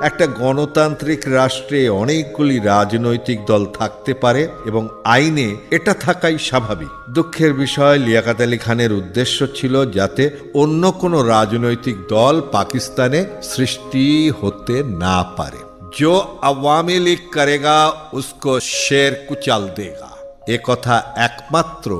একটা গণতান্ত্রিক রাষ্ট্রে অনেকগুলি রাজনৈতিক দল থাকতে পারে এবং আইনে এটা থাকাই স্বাভাবিক। দুঃখের বিষয়, লিয়াকত আলী খানের উদ্দেশ্য ছিল যাতে অন্য কোনো রাজনৈতিক দল পাকিস্তানে সৃষ্টি হতে না পারে। जो আওয়ামী লীগ করেগা উসকো শের কুচাল দেগা, এ কথা একমাত্র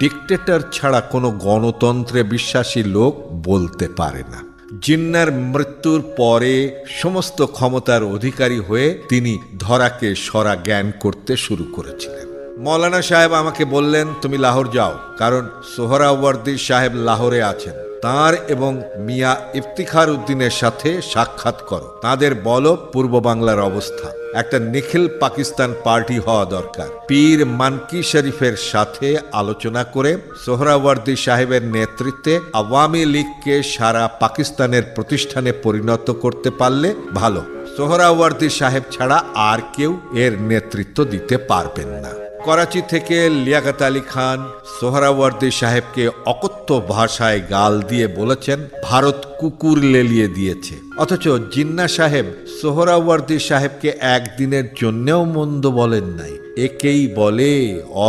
ডিক্টেটর ছাড়া কোনো গণতন্ত্রে বিশ্বাসী লোক বলতে পারে না। জিন্নার মৃত্যুর পরে সমস্ত ক্ষমতার অধিকারী হয়ে তিনি ধরাকে সরা জ্ঞান করতে শুরু করেছিলেন। মৌলানা সাহেব আমাকে বললেন, তুমি লাহোর যাও, কারণ সোহরাওয়ার্দী সাহেব লাহোরে আছেন। তাঁর এবং মিয়া ইফতিখার উদ্দিনের সাথে সাক্ষাৎ করো, তাদের বলো পূর্ব বাংলার অবস্থা, একটা নিখিল পাকিস্তান পার্টি হওয়া দরকার। পীর মানকি শরীফের সাথে আলোচনা করে সোহরাওয়ার্দী সাহেবের নেতৃত্বে আওয়ামী লীগকে সারা পাকিস্তানের প্রতিষ্ঠানে পরিণত করতে পারলে ভালো। সোহরাওয়ার্দী সাহেব ছাড়া আর কেউ এর নেতৃত্ব দিতে পারবেন না। করাচি থেকে লিয়াকত আলী খান সোহরাওয়ার্দী সাহেবকে অকথ্য ভাষায় গাল দিয়ে বলেছেন ভারত কুকুর লেলিয়ে দিয়েছে, অথচ জিন্না সাহেব সোহরাওয়ার্দী সাহেবকে একদিনের জন্যেও মন্দ বলেন নাই। একেই বলে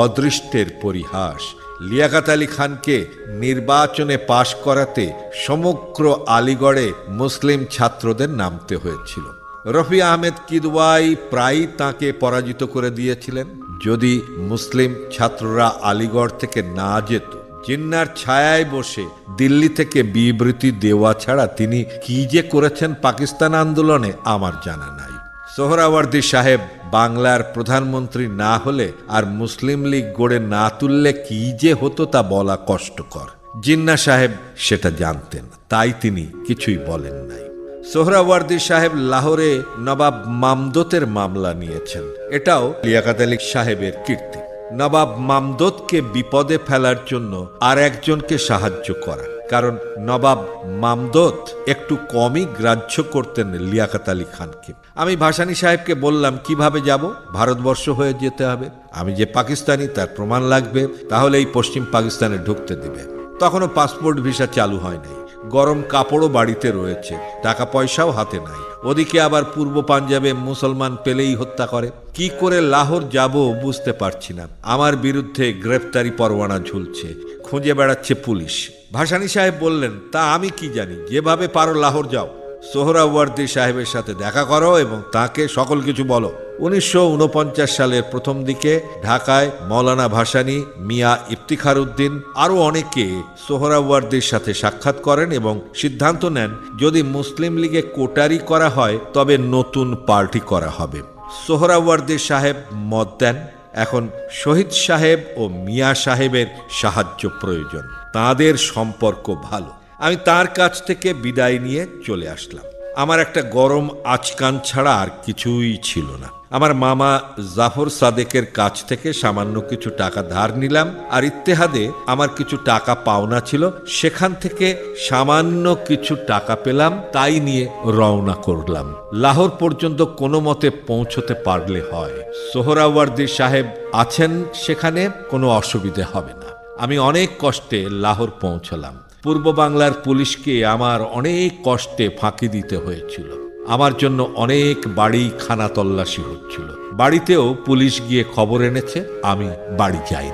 অদৃষ্টের পরিহাস। লিয়াকত আলী খানকে নির্বাচনে পাশ করাতে সমগ্র আলিগড়ে মুসলিম ছাত্রদের নামতে হয়েছিল। রফি আহমেদ কিদওয়াই প্রায় তাকে পরাজিত করে দিয়েছিলেন। যদি মুসলিম ছাত্ররা আলিগড় থেকে না যেত, জিন্নার ছায়ায় বসে দিল্লি থেকে বিবৃতি দেওয়া ছাড়া তিনি কি যে করেছেন পাকিস্তান আন্দোলনে আমার জানা নাই। সোহরাওয়ার্দী সাহেব বাংলার প্রধানমন্ত্রী না হলে আর মুসলিম লীগ গড়ে না তুললে কি যে হতো তা বলা কষ্টকর। জিন্না সাহেব সেটা জানতেন, তাই তিনি কিছুই বলেন নাই। সোহরাওয়ার্দী সাহেব লাহোরে নবাব মামদতের মামলা নিয়েছেন, এটাও লিয়াকত আলী সাহেবের কীর্তি। নবাব মামদতকে বিপদে ফেলার জন্য আর একজনকে সাহায্য করা, কারণ নবাব মামদত একটু কমই গ্রাহ্য করতেন লিয়াকত আলী খানকে। আমি ভাসানী সাহেবকে বললাম, কিভাবে যাব? ভারতবর্ষ হয়ে যেতে হবে, আমি যে পাকিস্তানি তার প্রমাণ লাগবে, তাহলে এই পশ্চিম পাকিস্তানে ঢুকতে দিবে। তখনও পাসপোর্ট ভিসা চালু হয় নাই, গরম কাপড়ও বাড়িতে রয়েছে, টাকা পয়সাও হাতে নাই। ওদিকে আবার পূর্ব পাঞ্জাবে মুসলমান পেলেই হত্যা করে। কি করে লাহোর যাব বুঝতে পারছি না। আমার বিরুদ্ধে গ্রেফতারি পরোয়ানা ঝুলছে, খুঁজে বেড়াচ্ছে পুলিশ। ভাসানী সাহেব বললেন, তা আমি কি জানি, যেভাবে পারো লাহোর যাও, সোহরাওয়ার্দী সাহেবের সাথে দেখা করো এবং তাকে সকল কিছু বলো। 1949 সালের প্রথম দিকে ঢাকায় মৌলানা ভাসানী, মিয়া ইফতিখার উদ্দিন আরও অনেকে সোহরাওয়ার্দীর সাথে সাক্ষাৎ করেন এবং সিদ্ধান্ত নেন যদি মুসলিম লীগে কোটারি করা হয় তবে নতুন পার্টি করা হবে। সোহরাওয়ার্দী সাহেব মত দেন, এখন শহীদ সাহেব ও মিয়া সাহেবের সাহায্য প্রয়োজন, তাদের সম্পর্ক ভালো। আমি তার কাছ থেকে বিদায় নিয়ে চলে আসলাম। আমার একটা গরম আচকান ছাড়া আর কিছুই ছিল না। আমার মামা জাফর সাদেকের কাছ থেকে সামান্য কিছু টাকা ধার নিলাম, আর ইত্তেহাদে আমার কিছু টাকা পাওনা ছিল, সেখান থেকে সামান্য কিছু টাকা পেলাম, তাই নিয়ে রওনা করলাম। লাহোর পর্যন্ত কোনো মতে পৌঁছতে পারলে হয়। সোহরাওয়ার্দী সাহেব আছেন সেখানে, কোনো অসুবিধে হবে না। আমি অনেক কষ্টে লাহোর পৌঁছলাম। পূর্ব বাংলার পুলিশকে আমার অনেক কষ্টে ফাঁকি দিতে হয়েছিল। আমার জন্য অনেক বাড়ি খানা তল্লাশি হচ্ছিল। বাড়িতেও পুলিশ গিয়ে খবর এনেছে, আমি বাড়ি যাই।